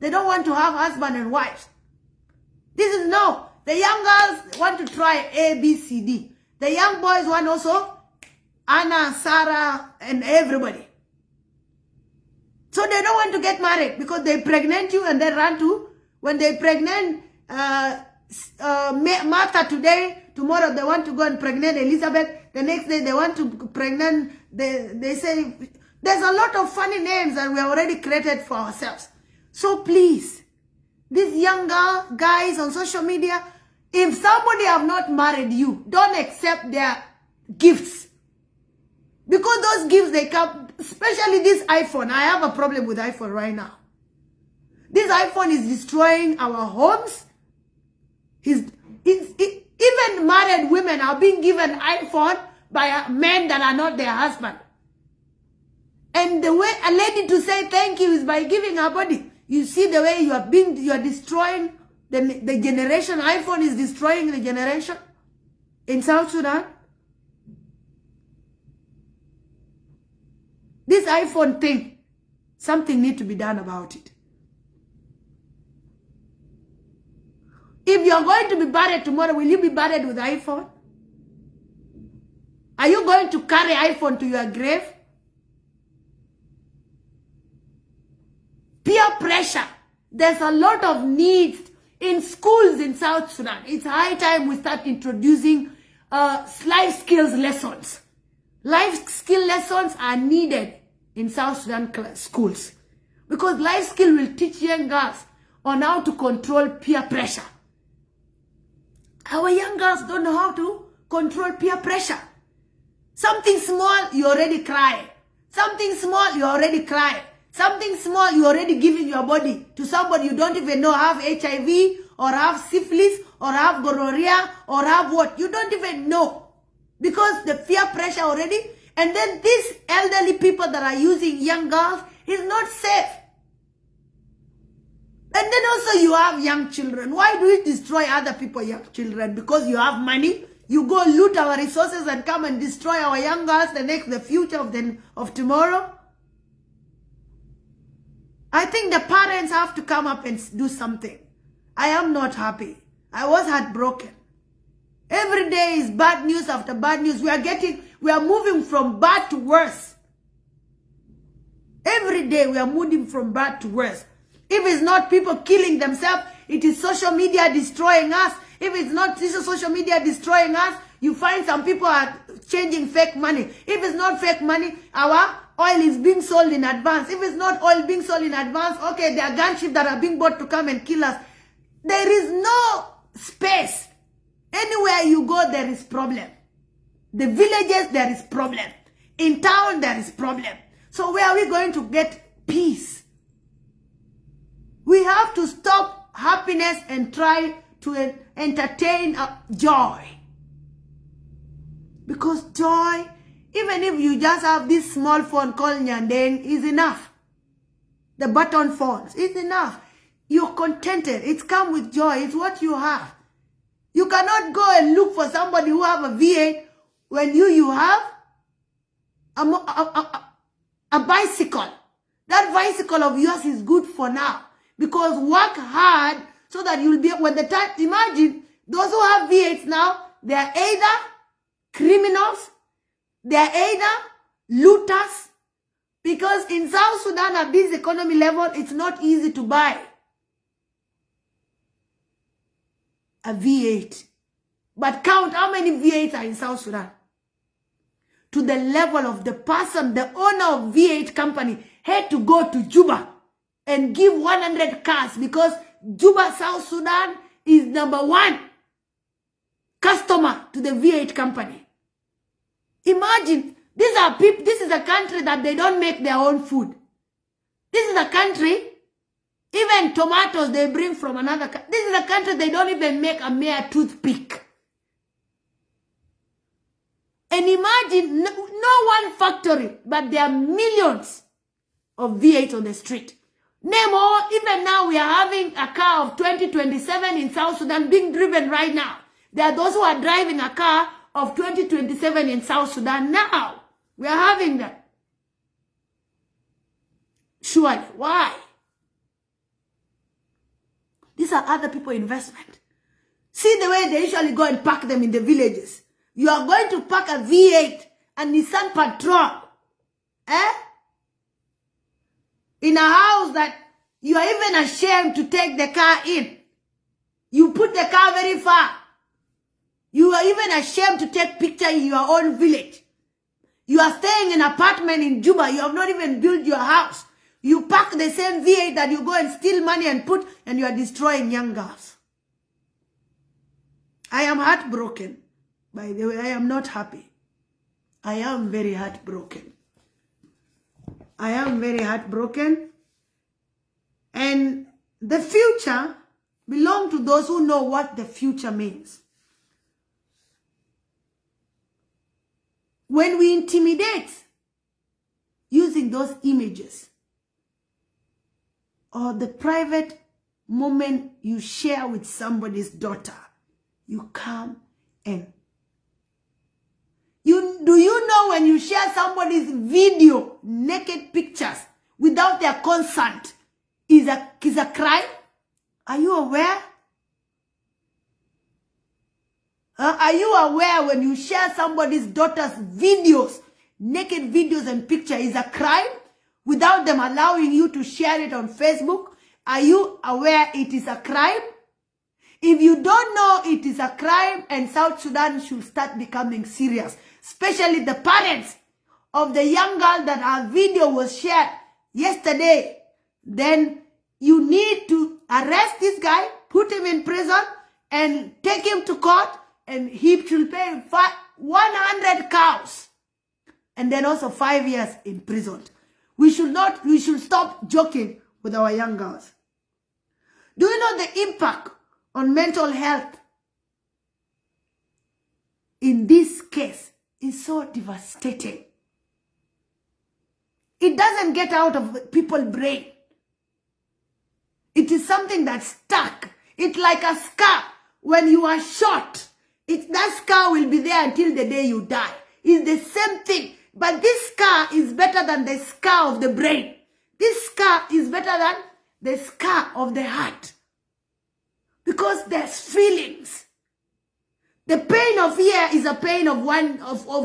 They don't want to have husband and wives. This is no. The young girls want to try A, B, C, D. The young boys want also Anna, Sarah, and everybody. So they don't want to get married because they pregnant you and they run to, when they pregnant Martha today, tomorrow they want to go and pregnant Elizabeth, the next day they want to pregnant, they say, there's a lot of funny names that we have already created for ourselves. So please, these younger guys on social media, if somebody have not married you, don't accept their gifts. Because those gifts, they come, especially this iPhone. I have a problem with iPhone right now. This iPhone is destroying our homes. Even married women are being given iPhone by men that are not their husband. And the way a lady to say thank you is by giving her body. You see the way you are destroying the generation. iPhone is destroying the generation in South Sudan. This iPhone thing, something needs to be done about it. If you're going to be buried tomorrow, will you be buried with iPhone? Are you going to carry iPhone to your grave? Peer pressure. There's a lot of needs in schools in South Sudan. It's high time we start introducing life skills lessons. Life skill lessons are needed in South Sudan schools. Because life skill will teach young girls on how to control peer pressure. Our young girls don't know how to control peer pressure. Something small, you already cry. Something small, you already cry. Something small, you already giving your body to somebody you don't even know have HIV or have syphilis or have gonorrhea or have what. You don't even know. Because the fear pressure already. And then these elderly people that are using young girls is not safe. And then also you have young children. Why do you destroy other people's young children? Because you have money. You go loot our resources and come and destroy our young girls, the future of tomorrow. I think the parents have to come up and do something. I am not happy. I was heartbroken. Every day is bad news after bad news. We are moving from bad to worse. Every day we are moving from bad to worse. If it's not people killing themselves, it is social media destroying us. If it's not social media destroying us, you find some people are changing fake money. If it's not fake money, our oil is being sold in advance. If it's not oil being sold in advance, okay, there are gunships that are being bought to come and kill us. There is no space. Anywhere you go, there is problem. The villages, there is problem. In town, there is problem. So where are we going to get peace? We have to stop happiness and try to entertain joy. Because joy, even if you just have this small phone called Nyandeng, is enough. The button phones, it's enough. You're contented. It's come with joy. It's what you have. You cannot go and look for somebody who have a V8 when you have a bicycle. That bicycle of yours is good for now. Because work hard so that you'll be, when the time, imagine, those who have V8s now, they are either criminals, they are either looters, because in South Sudan at this economy level, it's not easy to buy a V8. But count how many V8s are in South Sudan. To the level of the person, the owner of V8 company had to go to Juba and give 100 cars because Juba, South Sudan is #1 customer to the V8 company. Imagine, these are people, this is a country that they don't make their own food. This is a country, even tomatoes they bring from another country. This is a country they don't even make a mere toothpick. And imagine, no one factory, but there are millions of V8 on the street. Name all, even now we are having a car of 2027 in South Sudan being driven right now. There are those who are driving a car of 2027 in South Sudan now. We are having that. Surely, why? These are other people's investment. See the way they usually go and park them in the villages. You are going to park a V8 and Nissan Patrol. In a house that you are even ashamed to take the car in. You put the car very far. You are even ashamed to take picture in your own village. You are staying in an apartment in Juba. You have not even built your house. You park the same V8 that you go and steal money and put, and you are destroying young girls. I am heartbroken. By the way, I am not happy. I am very heartbroken. I am very heartbroken. And the future belongs to those who know what the future means. When we intimidate using those images, or the private moment you share with somebody's daughter, you come and do you know when you share somebody's video, naked pictures, without their consent, is a crime? Are you aware? Are you aware when you share somebody's daughter's videos, naked videos and picture, is a crime without them allowing you to share it on Facebook? Are you aware it is a crime? If you don't know it is a crime, and South Sudan should start becoming serious, especially the parents of the young girl that our video was shared yesterday, then you need to arrest this guy, put him in prison, and take him to court, and he should pay 100 cows, and then also 5 years in prison. We should stop joking with our young girls. Do you know the impact on mental health in this case is so devastating? It doesn't get out of people's brain. It is something that's stuck. It's like a scar. When you are shot, that scar will be there until the day you die. It's the same thing. But this scar is better than the scar of the brain. This scar is better than the scar of the heart. Because there's feelings. The pain of here is a pain of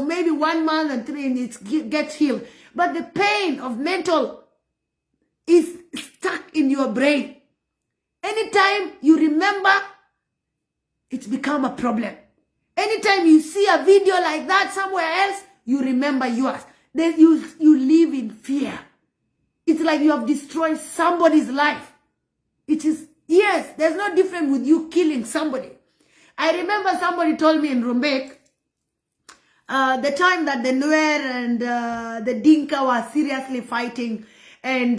maybe 1 month and 3 and it gets healed. But the pain of mental is stuck in your brain. Anytime you remember, it's become a problem. Anytime you see a video like that somewhere else, you remember yours. Then you live in fear. It's like you have destroyed somebody's life. It is, yes, there's no difference with you killing somebody. I remember somebody told me in Rumbek, the time that the Nuer and the Dinka were seriously fighting, and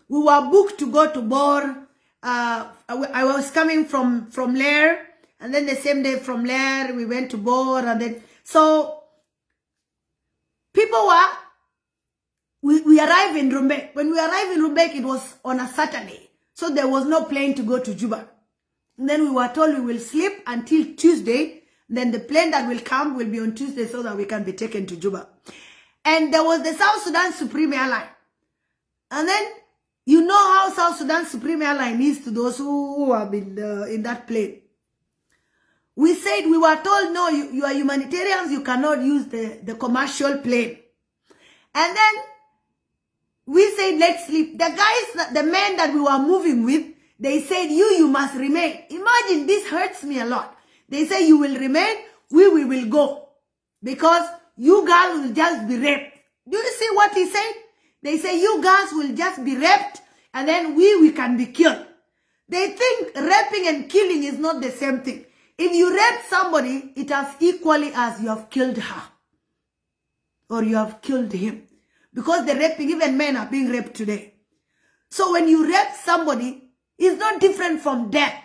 we were booked to go to Bor. I was coming from Lair, and then the same day from Lair we went to Bor, and then so people were. We arrived in Rumbek. When we arrived in Rumbek, it was on a Saturday, so there was no plane to go to Juba. And then we were told we will sleep until Tuesday. Then the plane that will come will be on Tuesday so that we can be taken to Juba. And there was the South Sudan Supreme Airline. And then you know how South Sudan Supreme Airline is to those who have been in that plane. We were told, no, you are humanitarians, you cannot use the commercial plane. And then we said, let's sleep. The men that we were moving with, they said, you must remain. Imagine, this hurts me a lot. They say you will remain, we will go. Because you girls will just be raped. Do you see what he said? They say you girls will just be raped and then we can be killed. They think raping and killing is not the same thing. If you rape somebody, it as equally as you have killed her. Or you have killed him. Because the raping, even men are being raped today. So when you rape somebody, it's not different from death.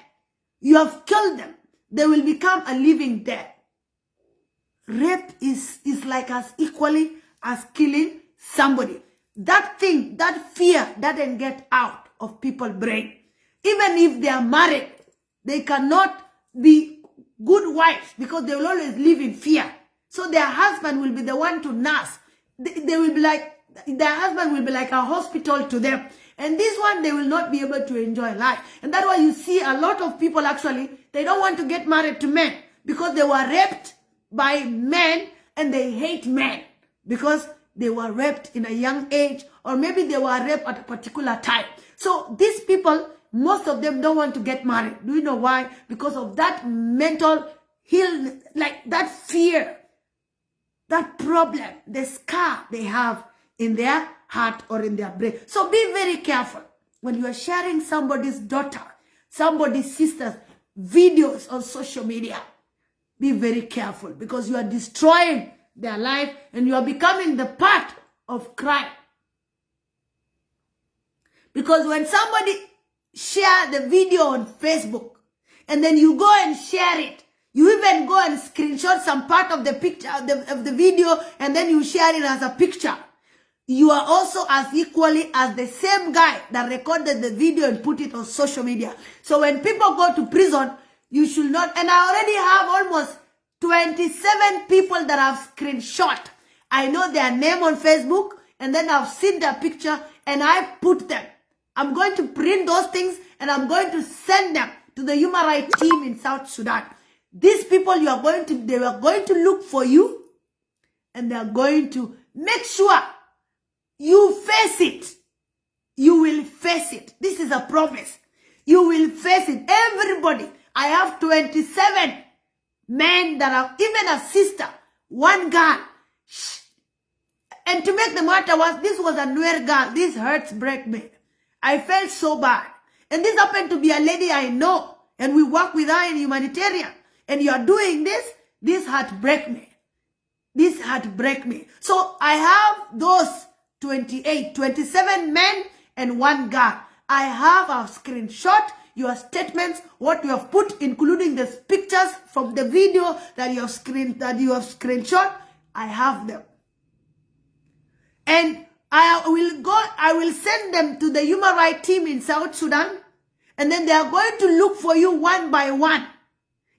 You have killed them. They will become a living dead. Rape is like as equally as killing somebody. That thing, that fear doesn't get out of people's brain. Even if they are married, they cannot be good wives because they will always live in fear. So their husband will be the one to nurse. They will be like, their husband will be like a hospital to them. And this one, they will not be able to enjoy life. And that's why you see a lot of people actually, they don't want to get married to men because they were raped by men and they hate men because they were raped in a young age, or maybe they were raped at a particular time. So these people, most of them don't want to get married. Do you know why? Because of that mental like that fear, that problem, the scar they have in their heart or in their brain. So be very careful when you are sharing somebody's daughter, somebody's sister's videos on social media. Be very careful because you are destroying their life and you are becoming the part of crime. Because when somebody share the video on Facebook and then you go and share it, you even go and screenshot some part of the picture of the video and then you share it as a picture. You are also as equally as the same guy that recorded the video and put it on social media. So when people go to prison, you should not, and I already have almost 27 people that I've screenshot. I know their name on Facebook and then I've seen their picture and I put them. I'm going to print those things and I'm going to send them to the human rights team in South Sudan. These people, they are going to look for you and they are going to make sure you face it. You will face it. This is a promise. You will face it. Everybody. I have 27 men that are, even a sister, one girl. And to make the matter worse, this was a Nuer girl. This hurts break me. I felt so bad. And this happened to be a lady I know. And we work with her in humanitarian. And you are doing this heartbreak me. This heartbreak me. So I have those 27 men and one girl. I have a screenshot, your statements, what you have put, including the pictures from the video that you have screenshot. I have them. And I will send them to the human rights team in South Sudan. And then they are going to look for you one by one.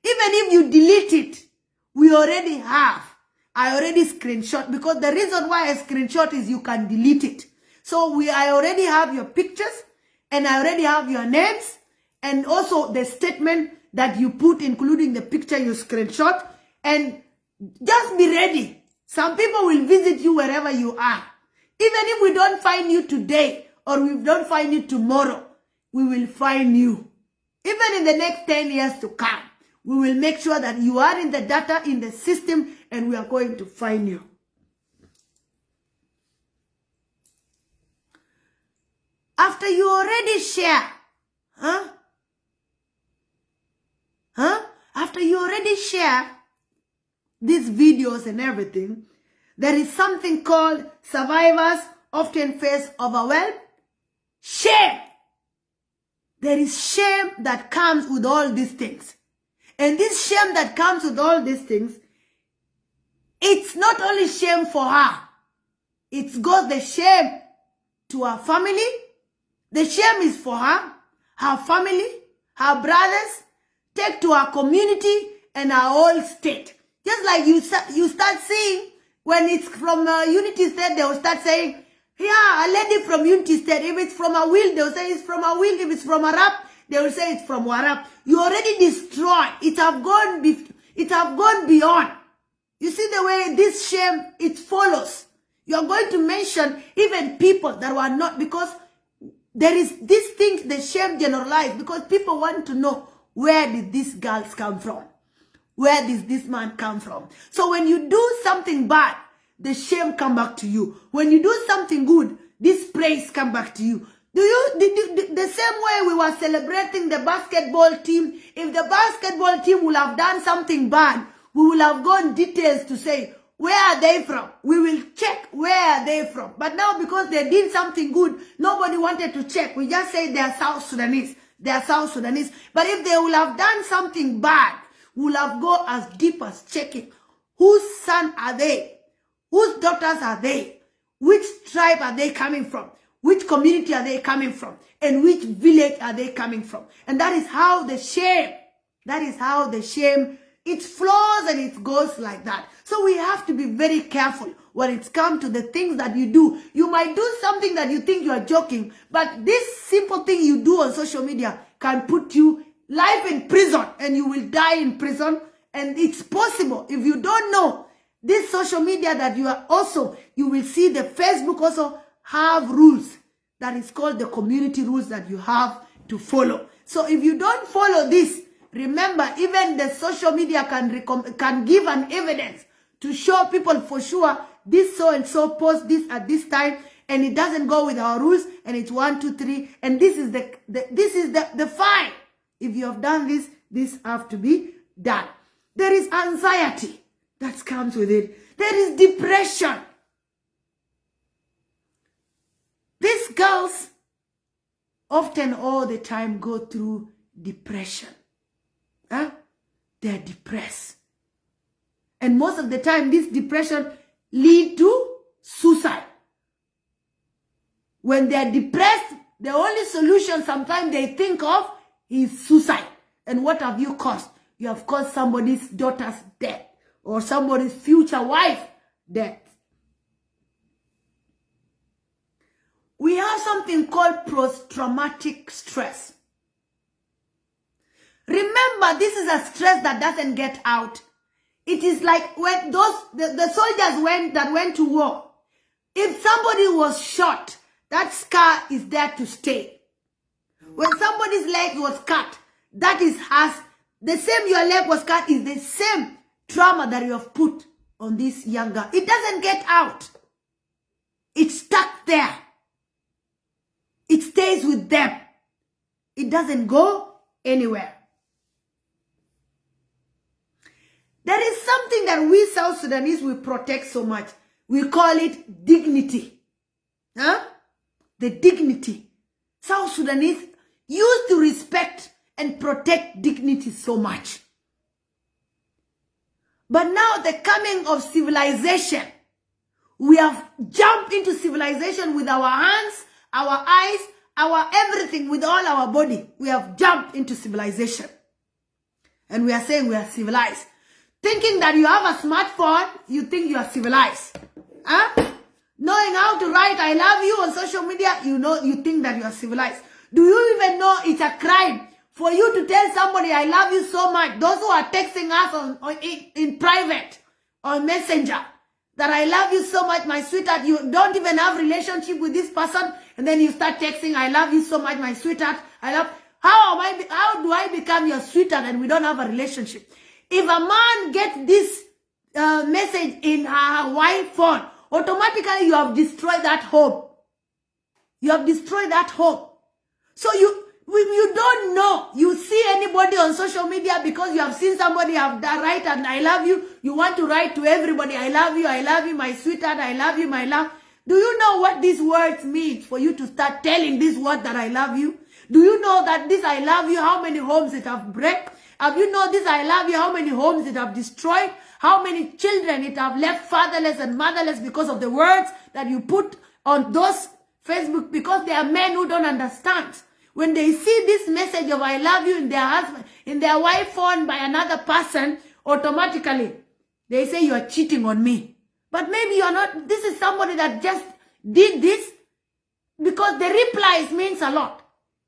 Even if you delete it, we already have. I already screenshot, because the reason why I screenshot is you can delete it. So I already have your pictures and I already have your names and also the statement that you put, including the picture you screenshot. And just be ready. Some people will visit you wherever you are. Even if we don't find you today or we don't find you tomorrow, we will find you. Even in the next 10 years to come, we will make sure that you are in the data, in the system, and we are going to find you. After you already share, after you already share these videos and everything, there is something called survivors often face overwhelmed. Shame. There is shame that comes with all these things. And this shame that comes with all these things, it's not only shame for her. It goes the shame to her family. The shame is for her, her family, her brothers, take to her community and her whole state. Just like you start seeing, when it's from Unity State, they will start saying, yeah, a lady from Unity State. If it's from a will, they will say it's from a will. If it's from a rap, they will say it's from Warap. You already destroyed. It have gone beyond. You see the way this shame, it follows. You are going to mention even people that were not, because there is this thing, the shame generalized, because people want to know, where did these girls come from? Where does this man come from? So when you do something bad, the shame come back to you. When you do something good, this praise come back to you. The same way we were celebrating the basketball team, if the basketball team will have done something bad, we will have gone details to say, where are they from? We will check where are they from. But now because they did something good, nobody wanted to check. We just say they are South Sudanese. They are South Sudanese. But if they will have done something bad, we will have go as deep as checking. Whose son are they? Whose daughters are they? Which tribe are they coming from? Which community are they coming from? And which village are they coming from? And that is how the shame It flows and it goes like that. So we have to be very careful when it comes to the things that you do. You might do something that you think you are joking, but this simple thing you do on social media can put you life in prison, and you will die in prison. And it's possible. If you don't know this social media that you are also, you will see the Facebook also have rules that is called the community rules that you have to follow. So if you don't follow this, remember, even the social media can give an evidence to show people for sure this so-and-so post this at this time, and it doesn't go with our rules, and it's 1, 2, 3, and this is the fine. If you have done this, this have to be done. There is anxiety that comes with it. There is depression. These girls often all the time go through depression. Huh? They're depressed. And most of the time, this depression lead to suicide. When they're depressed, the only solution sometimes they think of is suicide. And what have you caused? You have caused somebody's daughter's death or somebody's future wife death. We have something called post-traumatic stress. Remember, this is a stress that doesn't get out. It is like when the soldiers that went to war. If somebody was shot, that scar is there to stay. When somebody's leg was cut, that is the same your leg was cut is the same trauma that you have put on this young girl. It doesn't get out. It's stuck there. It stays with them. It doesn't go anywhere. There is something that we South Sudanese will protect so much. We call it dignity. Huh? The dignity. South Sudanese used to respect and protect dignity so much. But now the coming of civilization, we have jumped into civilization with our hands, our eyes, our everything, with all our body. We have jumped into civilization. And we are saying we are civilized. Thinking that you have a smartphone, you think you are civilized. Huh? Knowing how to write I love you on social media, you think that you are civilized. Do you even know it's a crime for you to tell somebody I love you so much? Those who are texting us in private, on Messenger, that I love you so much, my sweetheart. You don't even have relationship with this person, and then you start texting I love you so much, my sweetheart. How do I become your sweetheart and we don't have a relationship? If a man gets this message in her wife phone, automatically you have destroyed that hope. You have destroyed that hope. So when you don't know, you see anybody on social media because you have seen somebody have write and I love you, you want to write to everybody, I love you, my sweetheart, I love you, my love. Do you know what these words mean for you to start telling this word that I love you? Do you know that this I love you, how many homes it have break? Have you know this I love you, how many homes it have destroyed? How many children it have left fatherless and motherless because of the words that you put on those Facebook, because there are men who don't understand. When they see this message of I love you in their husband, in their wife phone by another person, automatically they say you are cheating on me. But maybe you are not. This is somebody that just did this because the replies means a lot.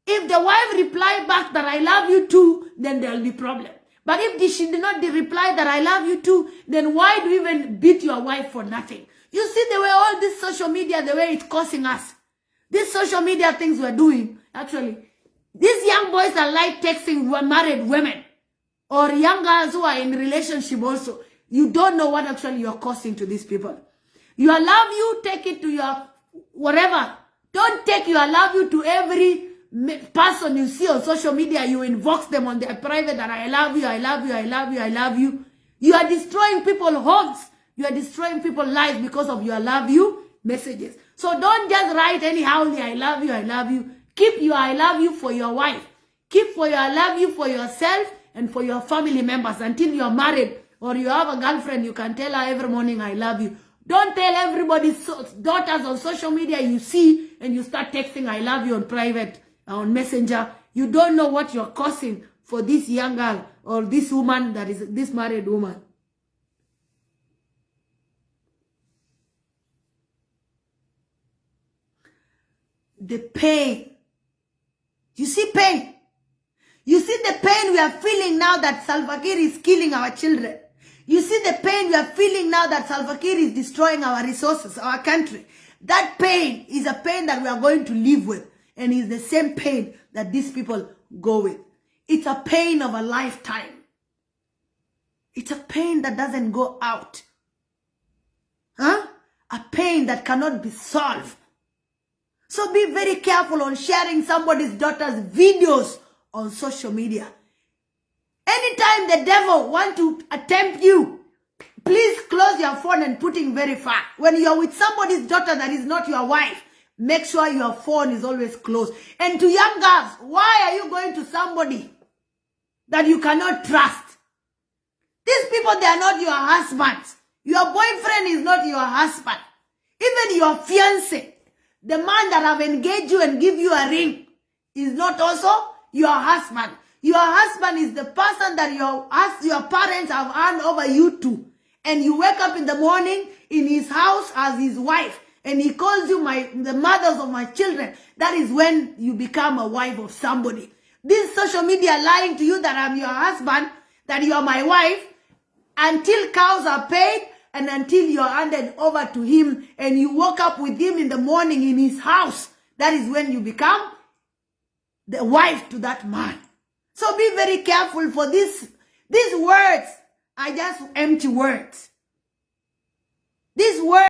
If the wife reply back that I love you too, then there will be problem. But if she did not reply that I love you too, then why do you even beat your wife for nothing? You see the way all this social media, the way it's causing us. These social media things we're doing, actually, these young boys are like texting married women or young girls who are in relationship also. You don't know what actually you're causing to these people. Your love you, take it to your whatever. Don't take your love you to every person you see on social media. You invoke them on their private that I love you, I love you, I love you, I love you. You are destroying people's homes. You are destroying people's lives because of your love you messages. So don't just write anyhow, I love you, I love you. Keep your I love you for your wife. Keep for your I love you for yourself and for your family members until you're married or you have a girlfriend. You can tell her every morning I love you. Don't tell everybody's daughters on social media you see and you start texting I love you on private, on Messenger. You don't know what you're causing for this young girl or this woman that is this married woman. The pain. You see pain? You see the pain we are feeling now that Salva Kiir is killing our children. You see the pain we are feeling now that Salva Kiir is destroying our resources, our country. That pain is a pain that we are going to live with. And it's the same pain that these people go with. It's a pain of a lifetime. It's a pain that doesn't go out. Huh? A pain that cannot be solved. So be very careful on sharing somebody's daughter's videos on social media. Anytime the devil wants to attempt you, please close your phone and put it very far. When you're with somebody's daughter that is not your wife, make sure your phone is always closed. And to young girls, why are you going to somebody that you cannot trust? These people, they are not your husbands. Your boyfriend is not your husband. Even your fiancé, the man that have engaged you and give you a ring, is not also your husband. Your husband is the person that your parents have handed over you to. And you wake up in the morning in his house as his wife. And he calls you the mothers of my children. That is when you become a wife of somebody. This social media lying to you that I'm your husband, that you are my wife, until cows are paid and until you're handed over to him and you woke up with him in the morning in his house. That is when you become the wife to that man. So be very careful for this. These words are just empty words. These words